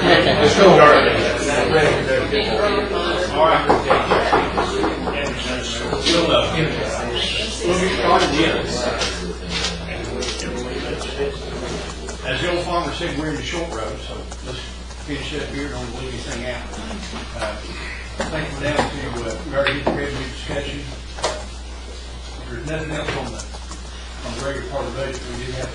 Let's go. All right. We'll get started again. As the old farmer said, we're in the short road, so let's finish up here. Don't leave anything out. I think we're down to, we already did the revenue discussion. If there's nothing else on the regular part of the budget, we did have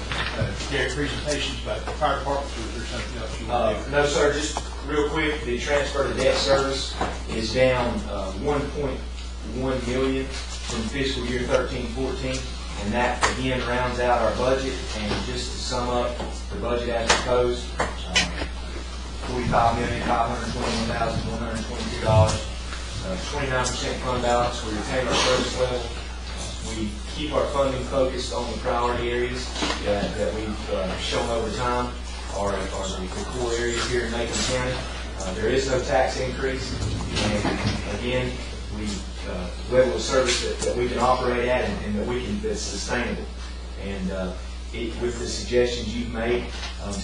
Derek presentations about the fire departments, or is there something else you want to do? No, sir, just real quick, the transfer to debt service is down 1.1 million from fiscal year 13-14, and that again rounds out our budget. And just to sum up the budget as proposed, $45,521,122, 29% fund balance. We retain our service level. We keep our funding focused on the priority areas that we've shown over time are the core areas here in Macon County. There is no tax increase, and again, we level of service that we can operate at and that's sustainable. And with the suggestions you've made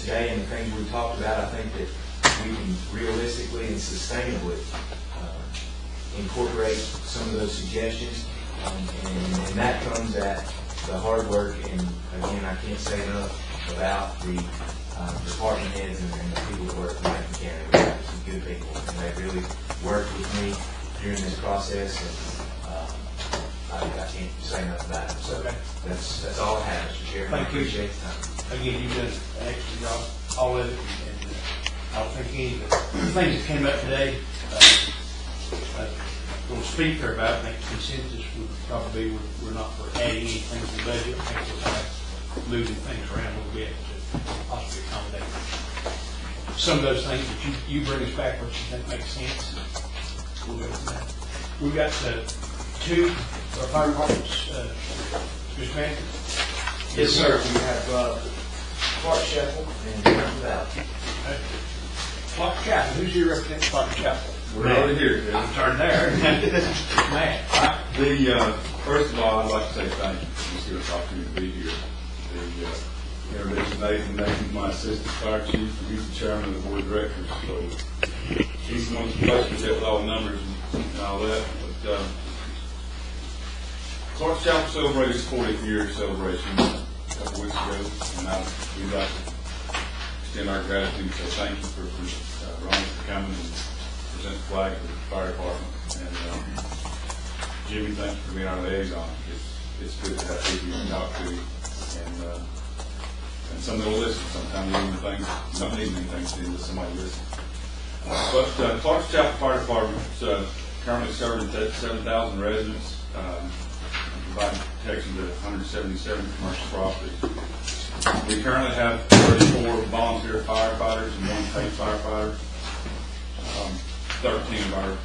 today and the things we've talked about, I think that we can realistically and sustainably incorporate some of those suggestions. And that comes at the hard work, and again, I can't say enough about the department heads and the people that work in Macon County. We have some good people, and they really worked with me during this process, and I can't say enough about it. So that's all I have, Mr. Chairman. Thank you. I appreciate the time. Again, you've done an excellent job, all of it, and I don't think any of the things that came up today, we'll speak there about. I think the consensus would probably be we're not for adding anything to the budget. I think we're kind of moving things around a little bit to possibly accommodate some of those things that you bring us back what you think makes sense. We'll go from that. We've got two of our fire departments. Mr. Manning? Yes, sir. We have Clark Chapel and Mountain Valley. Okay. Clark Chapel. Who's your representative, Clark Chapel? We're already here. I'm turning there. Matt. First of all, I'd like to say thank you. It's good opportunity to be here. Introduce Nathan's my assistant fire chief, and he's the chairman of the board of directors. So he's the one who's supposed to with all the numbers and all that. But Clark Chapel celebrated its 40th year celebration a couple weeks ago, and we'd like to extend our gratitude. So thank you for Ronnie for coming and present the flag for the fire department. And Jimmy, thank you for being our liaison. It's good to have people you can talk to, and somebody will listen. Sometimes even things you don't need anything to do, somebody listen. But Clark's Chapel Fire Department is currently serving 7,000 residents, providing protection to 177 commercial properties. We currently have 34 volunteer firefighters and 1 paid firefighter. 13 of our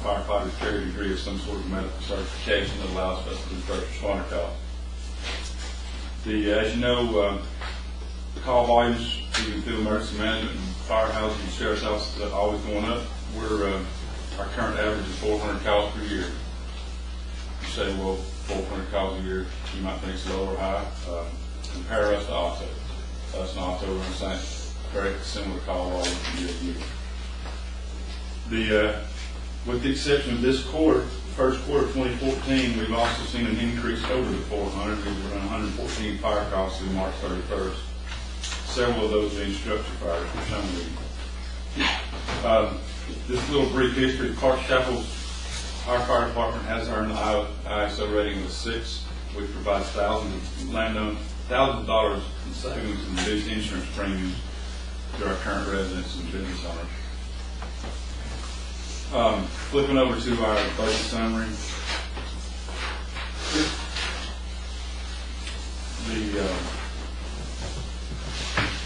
firefighters carry a degree of some sort of medical certification that allows us to do first responder calls. As you know, the call volumes, even through emergency management and firehouses and sheriff's offices, are always going up. Our current average is 400 calls per year. You say, well, 400 calls a year, you might think it's low or high. Compare us to Auto. Us and Auto are in the same, very similar call volume from year to year. With the exception of this quarter, first quarter of 2014, we've also seen an increase over the 400. We were on 114 fire calls through March 31st. Several of those being structure fires for some reason. This little brief history, Clark Chapel's, our fire department has earned the ISO rating of 6, which provides thousands of dollars in savings and reduced insurance premiums to our current residents and business owners. Flipping over to our budget summary.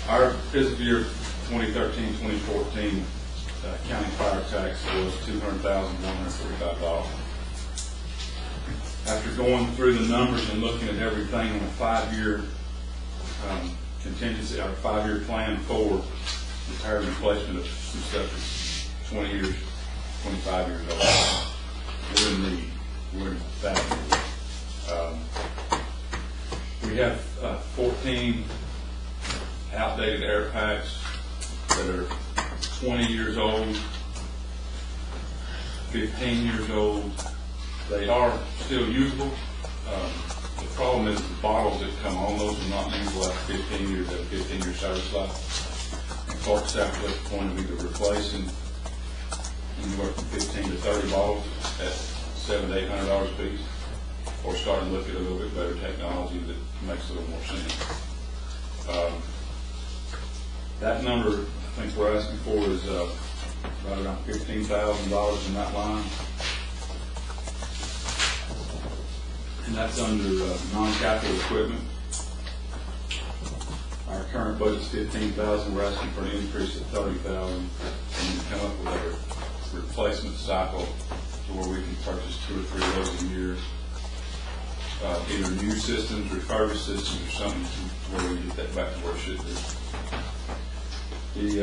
Our fiscal year 2013-2014 county fire tax was $200,145. After going through the numbers and looking at everything on a 5-year contingency, our 5-year plan for repair and replacement of some stuff that's 20 years, 25 years old, we're in that. We have 14 outdated air packs, that are 20 years old, 15 years old. They are still usable. The problem is the bottles that come on those are not usable after 15 years. They have a 15-year service life. And Clark staff is at the point of either replacing anywhere from 15 to 30 bottles at $700 to $800 a piece, or starting to look at a little bit better technology that makes a little more sense. That number, I think we're asking for is right around $15,000 in that line. And that's under non-capital equipment. Our current budget's $15,000. We're asking for an increase of $30,000, and we come up with a replacement cycle to where we can purchase 2 or 3 of those a year. Either new systems, refurbished systems, or something to where we get that back to where it should be.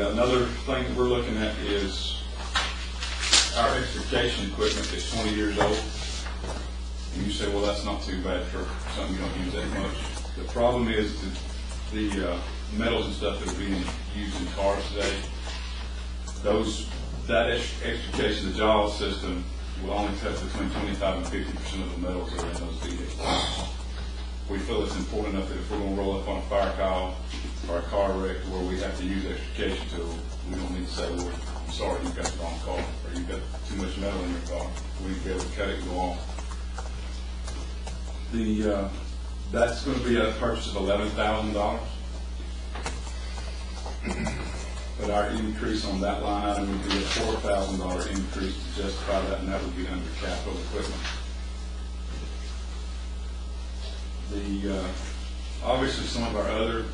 Another thing that we're looking at is our extrication equipment is 20 years old. And you say, well, that's not too bad for something you don't use that much. The problem is the metals and stuff that are being used in cars today, that extrication, the jaws system, will only touch between 25 and 50% of the metals that are in those vehicles. We feel it's important enough that if we're going to roll up on a fire call or a car wreck where we have to use extrication tool, we don't need to say, well, I'm sorry, you've got the wrong car, or you've got too much metal in your car. We need to be able to cut it and go on. That's going to be a purchase of $11,000. But our increase on that line item would be a $4,000 increase to justify that, and that would be under capital equipment. Obviously, some of our other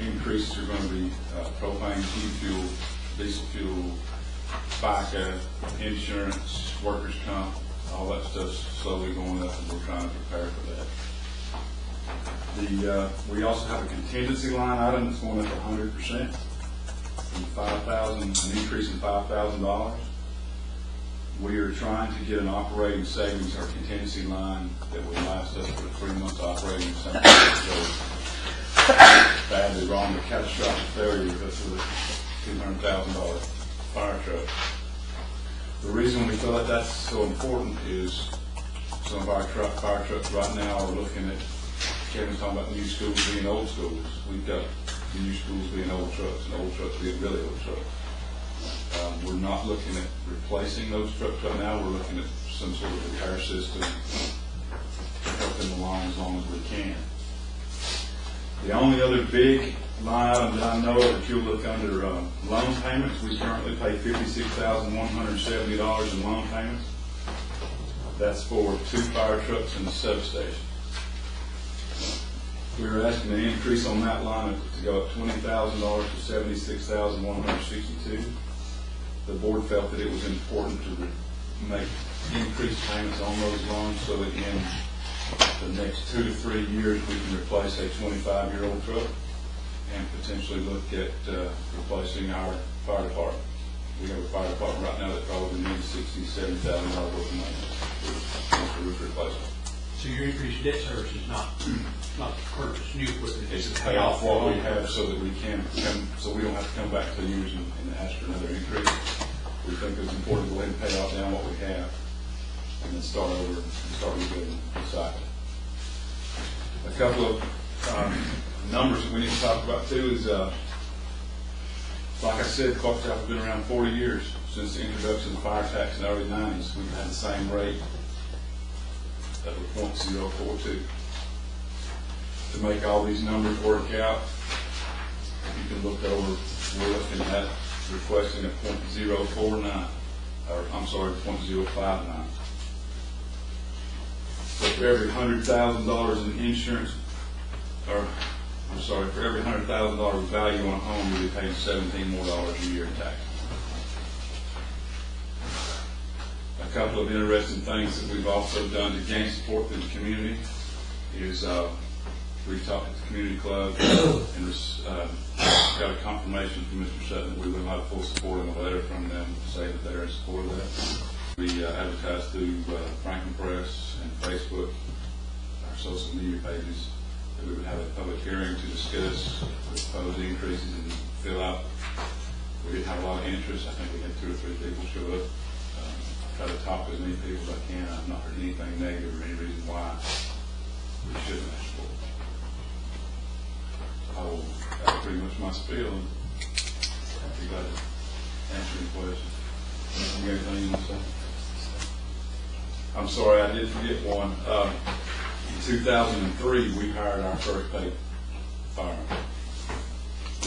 increases are going to be propane, heat fuel, diesel fuel, FICA, insurance, workers' comp. All that stuff's slowly going up, and we're trying to prepare for that. We also have a contingency line item that's going up 100%, an increase in $5,000. We are trying to get an operating savings, our contingency line, that will last us for 3 months operating. Something that goes badly wrong, the catastrophic failure with a $200,000 fire truck. The reason we feel that that's so important is some of our fire trucks right now are looking at, Kevin's talking about new schools being old schools. We've got new schools being old trucks and old trucks being really old trucks. We're not looking at replacing those trucks right now. We're looking at some sort of repair system to help them along as long as we can. The only other big line item that I know of, if you look under loan payments, we currently pay $56,170 in loan payments. That's for 2 fire trucks and a substation. We were asking an increase on that line to go up $20,000 to $76,162. The board felt that it was important to make increased payments on those loans so that in the next 2 to 3 years we can replace a 25-year-old truck and potentially look at replacing our fire department. We have a fire department right now that probably needs $60,000 to $70,000 worth of money for roof replacement. So your increased debt service is not to purchase new equipment. It's to pay off what we have so that we can so we don't have to come back to years and ask for another increase. We think it's important to go ahead and pay off down what we have and then start over and start rebuilding the cycle. A couple of numbers that we need to talk about too is, like I said, Clark South has been around 40 years since the introduction of the fire tax in the early 90s. We've had the same rate that was 0.042. To make all these numbers work out, you can look over, we're looking at requesting a 0.049, or I'm sorry, 0.059. So for every $100,000 in insurance, or I'm sorry, for every $100,000 value on a home, you'll be paying $17 more a year in tax. A couple of interesting things that we've also done to gain support in the community is we've talked to the community club and got a confirmation from Mr. Sutton that we will have full support in a letter from them to say that they're in support of that. We advertise through Franklin Press and Facebook, our social media pages, we would have a public hearing to discuss the proposed increases and fill out. We didn't have a lot of interest. I think we had 2 or 3 people show up. Try to talk to as many people as I can. I've not heard anything negative or any reason why we shouldn't ask for it. That's pretty much my spiel. If you got to answer any questions. You got anything you want to say? I'm sorry, I did forget one. In 2003, we hired our first paid fireman.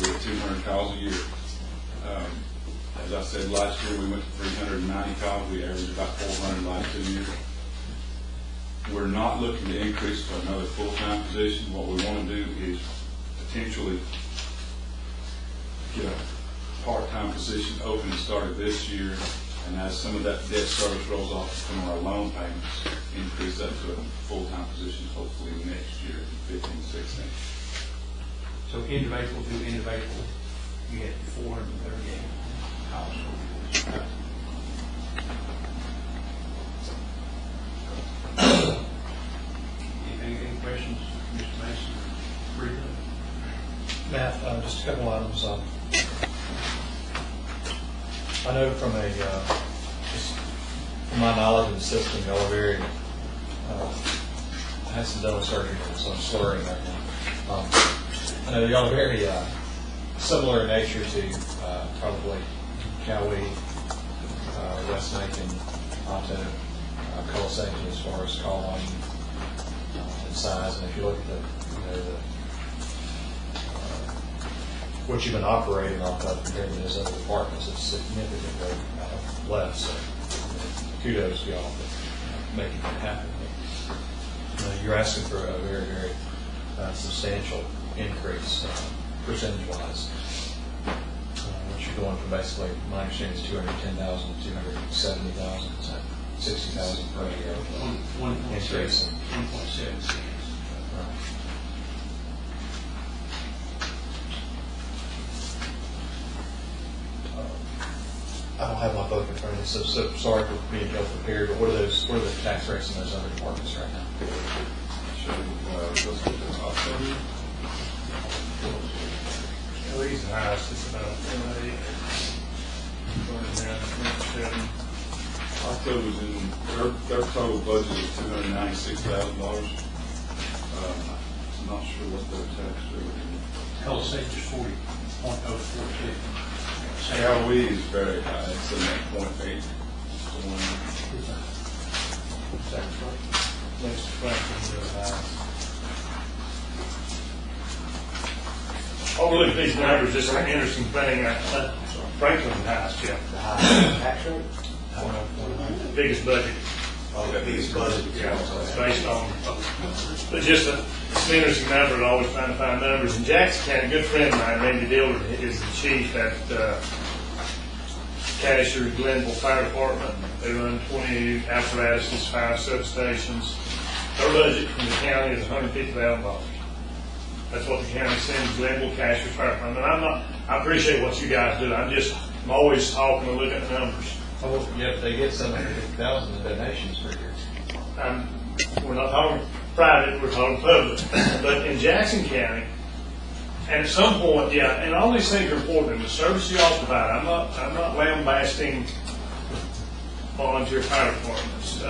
We had 200 calls a year. As I said, last year we went to 390 calls. We averaged about 400 the last 2 years. We're not looking to increase to another full-time position. What we want to do is potentially get a part-time position open and started this year. And as some of that debt service rolls off from our loan payments, increase that to a full-time position hopefully next year, 15, 16. So end of April to end of April, you had 438 households. Any questions, Mr. Mason? Briefly. Matt, just a couple items. I know from just from my knowledge of the system, y'all are very, I had some dental surgery, so I'm slurring right now. I know y'all are very similar in nature to probably Cowee, West Macon, Otto, Colasacton as far as call volume and size. And if you look at the what you've been operating off of compared to those other departments, it's significantly less. So kudos to y'all for making that happen. You're asking for a very, very substantial increase percentage-wise. What you're going from basically, my understanding is 210,000 to 270,000, is that 60,000 per year? 1.7. Right. I don't have my book in front of me, so sorry for being ill-prepared, but what are the tax rates in those other departments right now? Lee's the highest, it's about 8. October's in, their total budget is $296,000. I'm not sure what their tax rate is. Colasacton is 40.042. Cowee is very high, it's in that 0.8. Next Franklin's really high. Overlook these numbers, just an interesting thing. Franklin's the highest, yeah. The highest tax rate? Biggest budget. Oh, the biggest budget. Yeah, it's based on, but just it's an interesting number, and always trying to find numbers. In Jackson County, a good friend of mine, Randy Dillard, is the chief at Cashier Glenville Fire Department. They run 20 apparatuses, 5 substations. Their budget from the county is $150,000. That's what the county sends Glenville Cashier Fire Department. And I appreciate what you guys do. I'm always talking and looking at the numbers. Oh, yeah, they get 750,000 in donations per year. We're not talking private, we're talking public. But in Jackson County, and at some point, yeah, and all these things are important. The service you all provide, I'm not lambasting volunteer fire departments.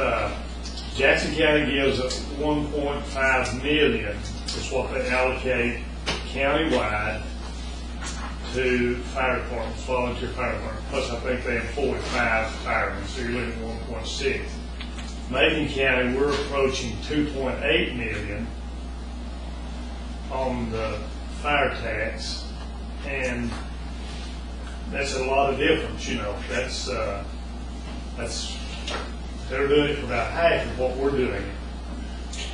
Jackson County gives us $1.5 million is what they allocate countywide to fire departments, volunteer fire departments. Plus, I think they employ 5 firemen, so you're looking at 1.6. Macon County, we're approaching $2.8 million on the fire tax, and that's a lot of difference. You know, that's they're doing it for about half of what we're doing.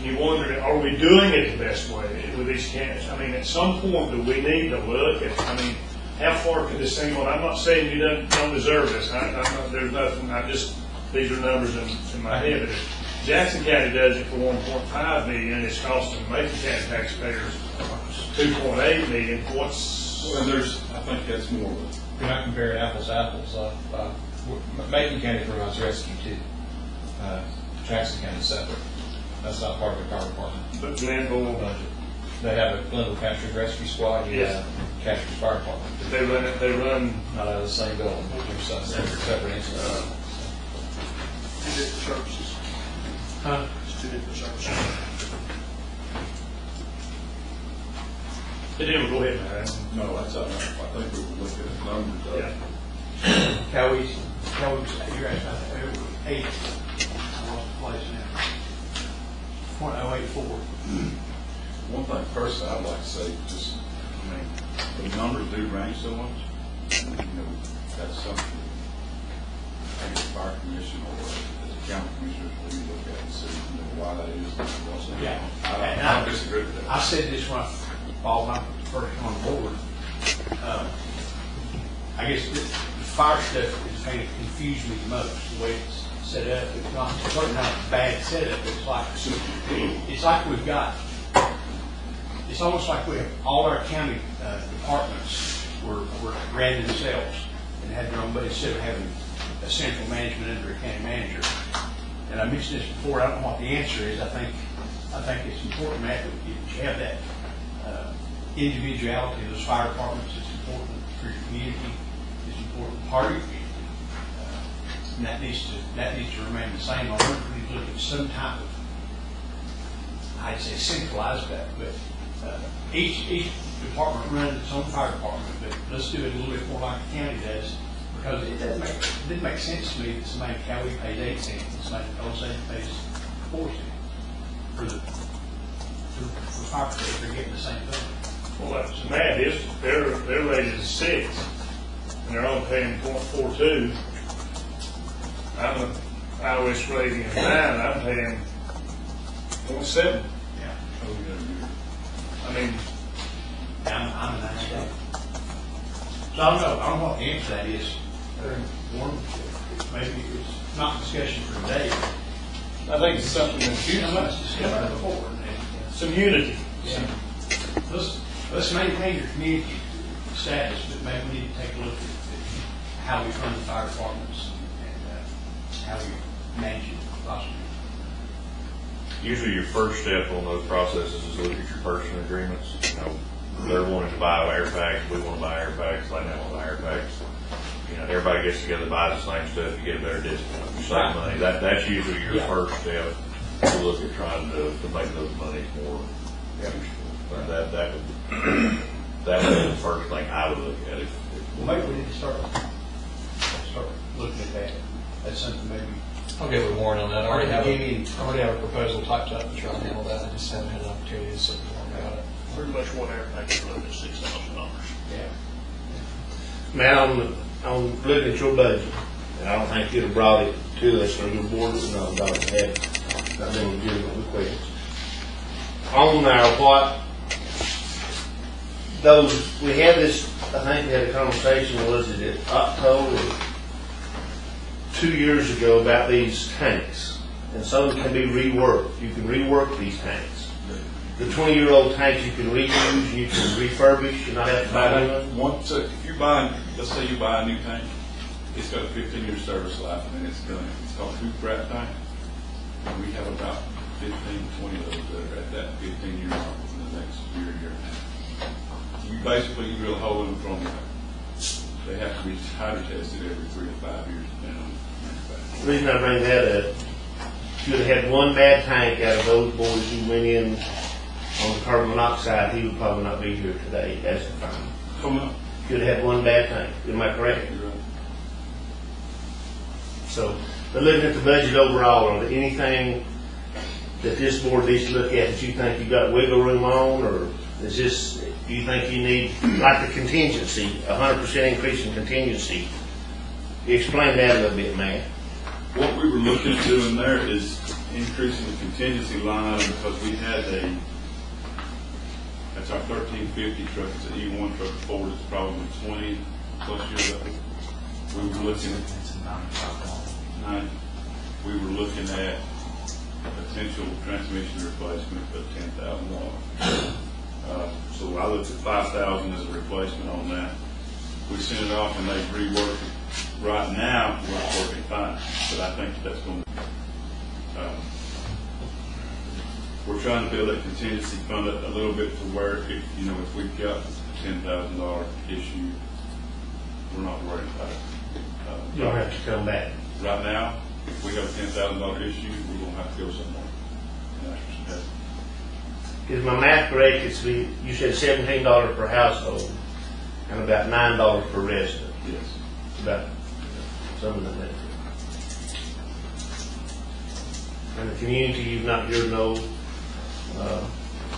You wonder, are we doing it the best way with these counties? I mean, at some point, do we need to look at, I mean, how far could this thing go? I'm not saying you don't deserve this. There's nothing, these are numbers in my head. But if Jackson County does it for $1.5 million, it's costing Macon County taxpayers $2.8 million. Well, I think that's more of it. You're not comparing apples to apples. Macon County provides rescue too. Jackson County is separate. That's not part of the fire department But Glenville, budget. They have a Glenville Capture and Rescue Squad, you Yes. have Capture Fire Department, They run, not out of the same building, they're separate incidents. Two different services. Huh? It's two different services. Jim, go ahead, man. No, that's, I think we were looking at numbers of. Yeah. Cowie's, you're at 8. I lost the place now. 0.084. One thing first I'd like to say, just, I mean, the numbers do range so much. You know, that's something, I think the fire commission or the county commissioners really look at and see, you know, why that is. What's going on. Yeah. I don't disagree with that. I said this when I first came on board. I guess the fire stuff is kind of confused me the most, the way it's set up. It's not, certainly not a bad setup, it's like we've got, it's almost like we have, all our county departments ran themselves and had their own, but instead of having a central management under a county manager. And I mentioned this before, I don't know what the answer is. I think it's important, Matt, that you have that individuality of those fire departments. It's important for your community. It's an important part of your community. And that needs to remain the same. I wonder if we look at some type of, I'd say centralized that, but each department runs its own fire department, but let's do it a little bit more like the county does, because it didn't make sense to me that somebody in Cowee pays 8 cents and somebody in Osage pays 4 cents for fire protection. They're getting the same thing. Well, that's mad, their rate is 6, and they're only paying 0.42. I'm an IOS rating of 9, I'm paying 0.7. Yeah. I mean, I'm a nice guy. So I don't know what the answer to that is. Warren, maybe it's not a discussion for today. I think it's something that You know, let's discuss it before. some unity. Yeah. Let's maintain your community status, but maybe we need to take a look at how we run the fire departments and how we manage it possibly. Usually your first step on those processes is look at your purchasing agreements. You know, they're wanting to buy air packs, we want to buy air packs, they don't want to buy air packs. You know, everybody gets together, buys the same stuff, you get a better discount, you save money. That's usually your first step to look at trying to make those monies more useful. But that would be the first thing I would look at. Well, maybe we need to start looking at that. That's something maybe. I'll get with Warren on that. I already have Give a proposal typed up to try and handle that. I just haven't had an opportunity to sit with Warren about it. Pretty much one air package is looking at $6,000. Yeah. Matt, on looking at your budget, and I don't think you'd have brought it to us or your board would know about it had not been legitimate requests. On our we had this, I think we had a conversation, was it in October, 2 years ago, about these tanks. And some can be reworked. You can rework these tanks. The 20-year-old tanks you can reuse, you can refurbish, you not have to buy new ones. If you're buying, let's say you buy a new tank, it's got a 15-year service life, and it's done. It's called a two-frat tank. And we have about 15, 20 of those that are at that 15-year mark within the next year and a half. You basically drill a hole in the front of it. They have to be hydro tested every 3 to 5 years, depending on the manufacturer. The reason I bring that up, if you'd have had one bad tank out of those boys who went in on the carbon monoxide, he would probably not be here today as a fireman. Come on. If you'd have had one bad tank, am I correct? You're right. So, but looking at the budget overall, are there anything that this board needs to look at that you think you got wiggle room on, or is this, do you think you need, like the contingency, 100% increase in contingency? Explain that a little bit, man. What we were looking at doing there is increasing the contingency line item because we had that's our 1350 truck, it's an E1 truck, Ford, it's probably 20 plus years old. We were looking at we were looking at a potential transmission replacement of $10,000. So I looked at $5,000 as a replacement on that. We sent it off and they've reworked it. Right now, we're working fine, but I think that's going to we're trying to build that contingency fund a little bit to where if, you know, if we've got a $10,000 issue, we're not worried about it. You don't have to come back. Right now, if we have a $10,000 issue, we're gonna have to go somewhere. And that's what's happening. Is my math correct? You said $17 per household and about $9 per resident. Yes. About some of them. And the community, you've not heard no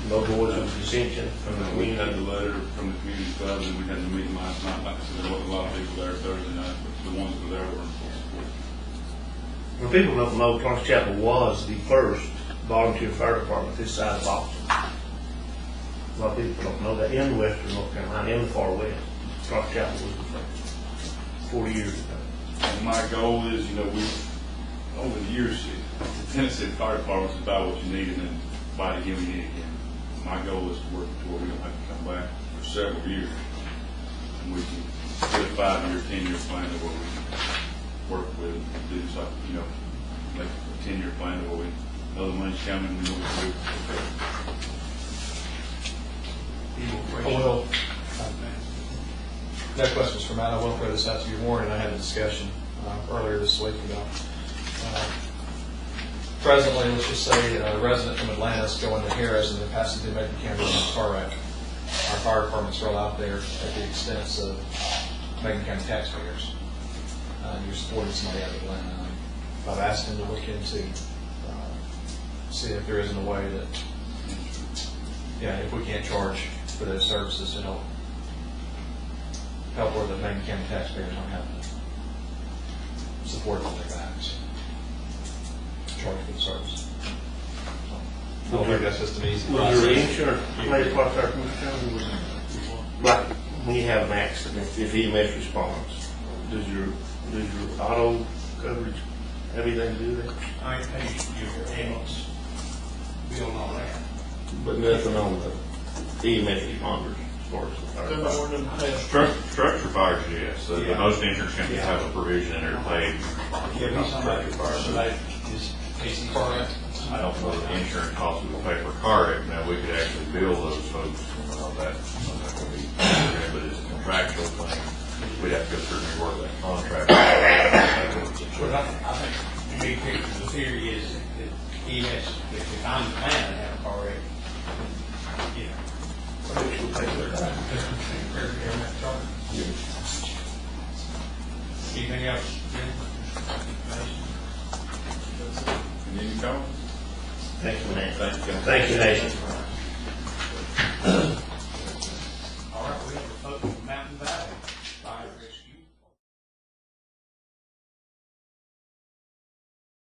voice of dissension from the We had community. the letter from the community club, and we had the meeting last night. Like I said, there wasn't a lot of people there Thursday night, but the ones that were there were in full support. Well, people don't know Torrance Chapel was the first volunteer fire department this side of Boston. A lot of people don't know that in western North Carolina, in the far west. Torrance Chapel was the first, 40 years ago. And my goal is, you know, over the years, the tendency of the fire department is to buy what you need and then buy it again when you need it again. My goal is to work to where we don't have to come back for several years. And we can get a 5-year, 10-year plan to where we can work with, do this, like, you know, make a 10-year plan to where we know the money's coming, we know what to do. Well, no questions for Matt. I will throw this out to you. Warren and I had a discussion earlier this week about presently, let's just say a resident from Atlanta is going to Harris and they're passing through Macon County in a car wreck. Our fire department's roll out there at the expense of Macon County taxpayers. You're supporting somebody out of Atlanta. I've asked him to look into, see if there isn't a way that, yeah, if we can't charge for those services to help where the Macon County taxpayers don't have to support on their backs. Charge for the service. I don't think that's just an easy Was there process. insurance, maybe part of our community? Like, when you have an accident, if EMS responds, does your auto coverage have anything to do with that? I ain't paid your ambulance bill and all that. But nothing on the EMS responders as far as the fire Then the department. ordinance has Structure fires, yes. The most insurance companies have a provision in there to pay. Yeah, he's somebody, Structure fires. somebody is casing car wreck. I don't know the insurance costs we would pay for a car wreck. Now, we could actually bill those folks, that's going to be, but it's a contractual thing. We'd have to go through and rework that contract. But I think the big picture, the theory is that EMS, if I'm the plan to have a car wreck, you know. Anything else? And then you come. Thank you, Nate. Thank you, Nate.